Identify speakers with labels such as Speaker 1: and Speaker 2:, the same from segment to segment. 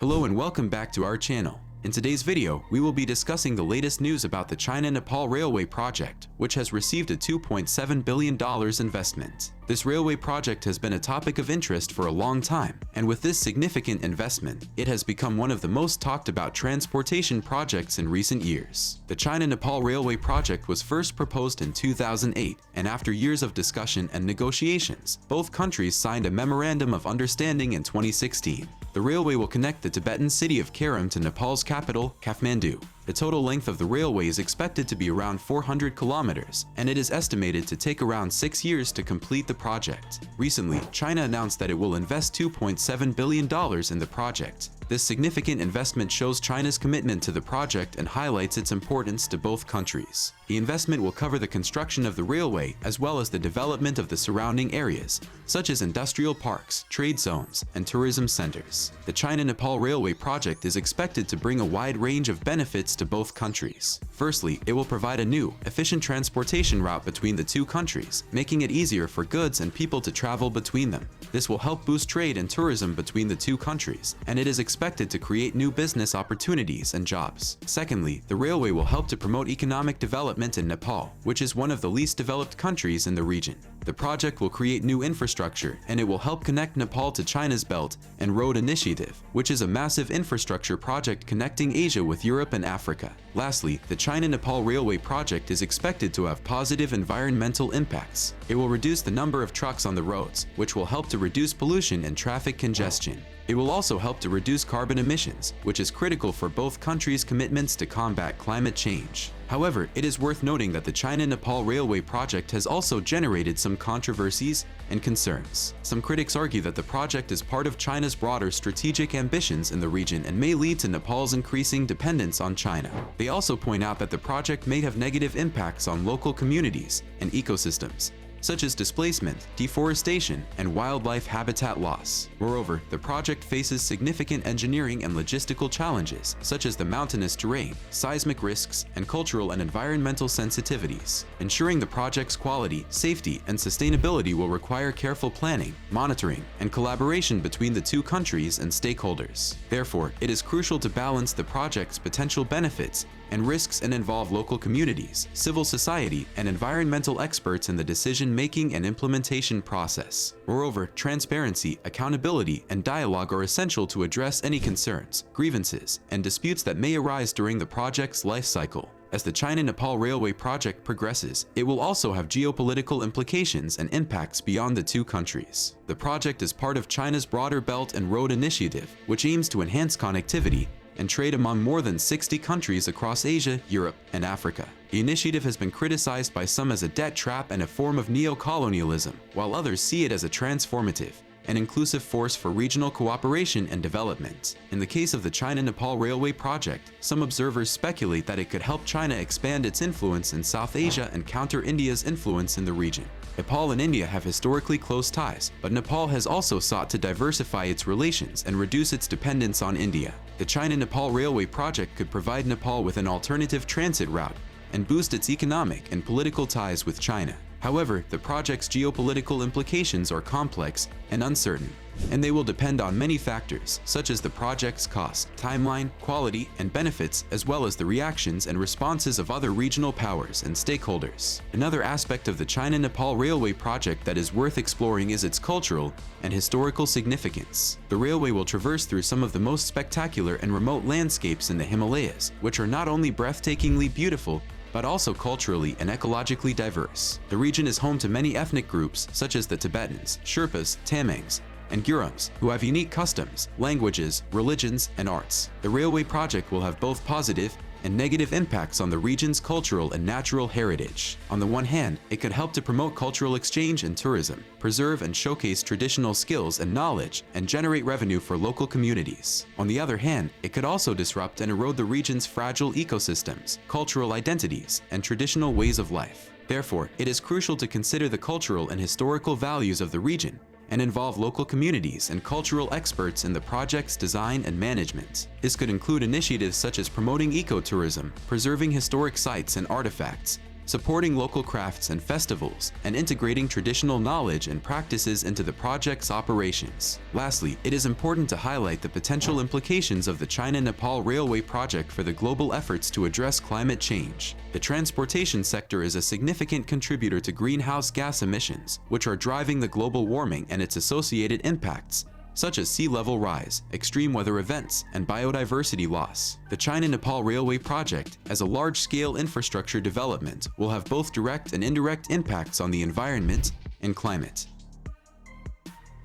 Speaker 1: Hello and welcome back to our channel. In today's video, we will be discussing the latest news about the China Nepal Railway project, which has received a $2.7 billion investment. This railway project has been a topic of interest for a long time, and with this significant investment, it has become one of the most talked about transportation projects in recent years. The China Nepal Railway project was first proposed in 2008, and after years of discussion and negotiations, both countries signed a memorandum of understanding in 2016. The railway will connect the Tibetan city of Kerung to Nepal's capital, Kathmandu. The total length of the railway is expected to be around 400 kilometers, and it is estimated to take around 6 years to complete the project. Recently, China announced that it will invest $2.7 billion in the project. This significant investment shows China's commitment to the project and highlights its importance to both countries. The investment will cover the construction of the railway as well as the development of the surrounding areas, such as industrial parks, trade zones, and tourism centers. The China Nepal Railway project is expected to bring a wide range of benefits to both countries. Firstly, it will provide a new, efficient transportation route between the two countries, making it easier for goods and people to travel between them. This will help boost trade and tourism between the two countries, and it is expected to create new business opportunities and jobs. Secondly, the railway will help to promote economic development in Nepal, which is one of the least developed countries in the region. The project will create new infrastructure, and it will help connect Nepal to China's Belt and Road Initiative, which is a massive infrastructure project connecting Asia with Europe and Africa. Lastly, the China Nepal Railway project is expected to have positive environmental impacts. It will reduce the number of trucks on the roads, which will help to reduce pollution and traffic congestion. It will also help to reduce carbon emissions, which is critical for both countries' commitments to combat climate change. However, it is worth noting that the China Nepal Railway project has also generated some controversies and concerns. Some critics argue that the project is part of China's broader strategic ambitions in the region and may lead to Nepal's increasing dependence on China. They also point out that the project may have negative impacts on local communities and ecosystems, such as displacement, deforestation, and wildlife habitat loss. Moreover, the project faces significant engineering and logistical challenges, such as the mountainous terrain, seismic risks, and cultural and environmental sensitivities. Ensuring the project's quality, safety, and sustainability will require careful planning, monitoring, and collaboration between the two countries and stakeholders. Therefore, it is crucial to balance the project's potential benefits and risks and involve local communities, civil society, and environmental experts in the decision-making and implementation process. Moreover, transparency, accountability, and dialogue are essential to address any concerns, grievances, and disputes that may arise during the project's life cycle. As the China Nepal Railway project progresses, it will also have geopolitical implications and impacts beyond the two countries. The project is part of China's broader Belt and Road Initiative, which aims to enhance connectivity and trade among more than 60 countries across Asia, Europe, and Africa. The initiative has been criticized by some as a debt trap and a form of neo-colonialism, while others see it as a transformative and inclusive force for regional cooperation and development. In the case of the China Nepal Railway project, some observers speculate that it could help China expand its influence in South Asia and counter India's influence in the region. Nepal and India have historically close ties, but Nepal has also sought to diversify its relations and reduce its dependence on India. The China Nepal Railway project could provide Nepal with an alternative transit route and boost its economic and political ties with China. However, the project's geopolitical implications are complex and uncertain, and they will depend on many factors, such as the project's cost, timeline, quality, and benefits, as well as the reactions and responses of other regional powers and stakeholders. Another aspect of the China Nepal Railway project that is worth exploring is its cultural and historical significance. The railway will traverse through some of the most spectacular and remote landscapes in the Himalayas, which are not only breathtakingly beautiful, but also culturally and ecologically diverse. The region is home to many ethnic groups such as the Tibetans, Sherpas, Tamangs, and Kerungs, who have unique customs, languages, religions, and arts. The railway project will have both positive and negative impacts on the region's cultural and natural heritage. On the one hand, it could help to promote cultural exchange and tourism, preserve and showcase traditional skills and knowledge, and generate revenue for local communities. On the other hand, it could also disrupt and erode the region's fragile ecosystems, cultural identities, and traditional ways of life. Therefore, it is crucial to consider the cultural and historical values of the region and involve local communities and cultural experts in the project's design and management. This could include initiatives such as promoting ecotourism, preserving historic sites and artifacts, supporting local crafts and festivals, and integrating traditional knowledge and practices into the project's operations. Lastly, it is important to highlight the potential implications of the China-Nepal Railway project for the global efforts to address climate change. The transportation sector is a significant contributor to greenhouse gas emissions, which are driving the global warming and its associated impacts, such as sea level rise, extreme weather events, and biodiversity loss. The China-Nepal Railway project, as a large-scale infrastructure development, will have both direct and indirect impacts on the environment and climate.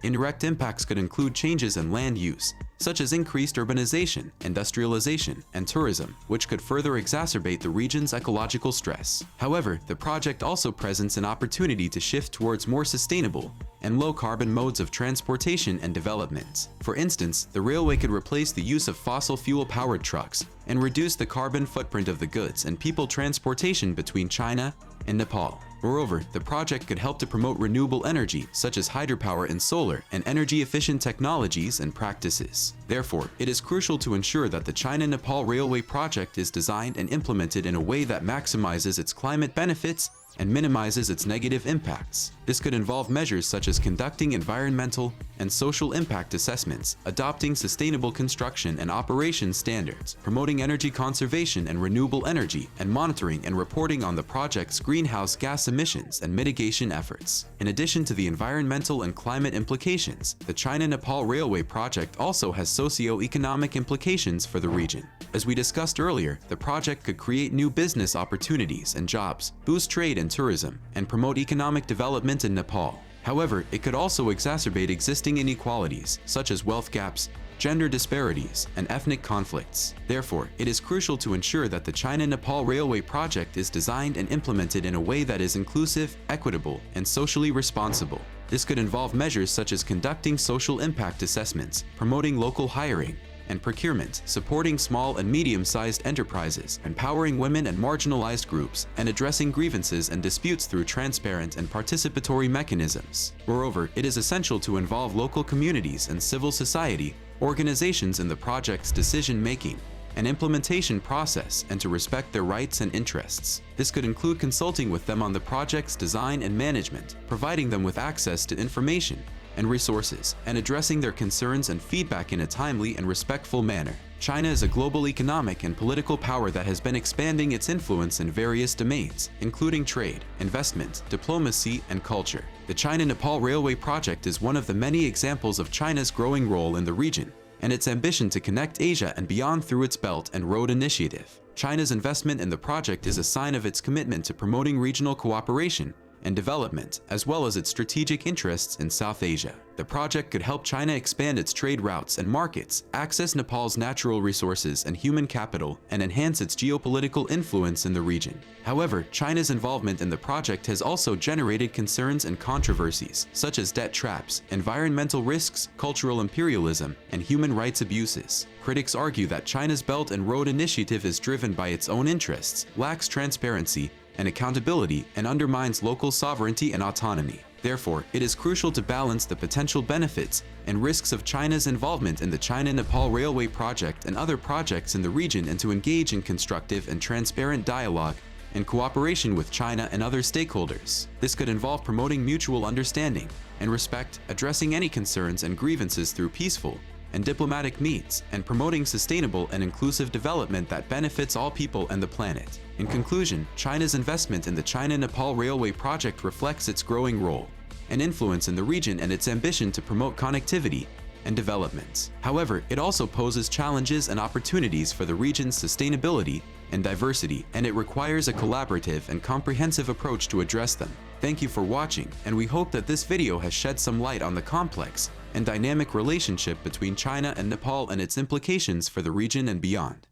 Speaker 1: Indirect impacts could include changes in land use, such as increased urbanization, industrialization, and tourism, which could further exacerbate the region's ecological stress. However, the project also presents an opportunity to shift towards more sustainable and low-carbon modes of transportation and development. For instance, the railway could replace the use of fossil fuel-powered trucks and reduce the carbon footprint of the goods and people transportation between China and Nepal. Moreover, the project could help to promote renewable energy, such as hydropower and solar, and energy-efficient technologies and practices. Therefore, it is crucial to ensure that the China-Nepal Railway project is designed and implemented in a way that maximizes its climate benefits and minimizes its negative impacts. This could involve measures such as conducting environmental and social impact assessments, adopting sustainable construction and operation standards, promoting energy conservation and renewable energy, and monitoring and reporting on the project's greenhouse gas emissions and mitigation efforts. In addition to the environmental and climate implications, the China-Nepal Railway project also has socio-economic implications for the region. As we discussed earlier, the project could create new business opportunities and jobs, boost trade and tourism, and promote economic development in Nepal. However, it could also exacerbate existing inequalities, such as wealth gaps, gender disparities, and ethnic conflicts. Therefore, it is crucial to ensure that the China-Nepal Railway project is designed and implemented in a way that is inclusive, equitable, and socially responsible. This could involve measures such as conducting social impact assessments, promoting local hiring and procurement, supporting small and medium-sized enterprises, empowering women and marginalized groups, and addressing grievances and disputes through transparent and participatory mechanisms. Moreover, it is essential to involve local communities and civil society organizations in the project's decision-making and implementation process, and to respect their rights and interests. This could include consulting with them on the project's design and management, providing them with access to information and resources, and addressing their concerns and feedback in a timely and respectful manner. China is a global economic and political power that has been expanding its influence in various domains, including trade, investment, diplomacy, and culture. The China-Nepal Railway project is one of the many examples of China's growing role in the region and its ambition to connect Asia and beyond through its Belt and Road Initiative. China's investment in the project is a sign of its commitment to promoting regional cooperation and development, as well as its strategic interests in South Asia. The project could help China expand its trade routes and markets, access Nepal's natural resources and human capital, and enhance its geopolitical influence in the region. However, China's involvement in the project has also generated concerns and controversies, such as debt traps, environmental risks, cultural imperialism, and human rights abuses. Critics argue that China's Belt and Road Initiative is driven by its own interests, lacks transparency and accountability, and undermines local sovereignty and autonomy. Therefore, it is crucial to balance the potential benefits and risks of China's involvement in the China-Nepal Railway project and other projects in the region, and to engage in constructive and transparent dialogue and cooperation with China and other stakeholders. This could involve promoting mutual understanding and respect, addressing any concerns and grievances through peaceful and diplomatic means, and promoting sustainable and inclusive development that benefits all people and the planet. In conclusion, China's investment in the China-Nepal Railway project reflects its growing role and influence in the region and its ambition to promote connectivity and development. However, it also poses challenges and opportunities for the region's sustainability and diversity, and it requires a collaborative and comprehensive approach to address them. Thank you for watching, and we hope that this video has shed some light on the complex and dynamic relationship between China and Nepal and its implications for the region and beyond.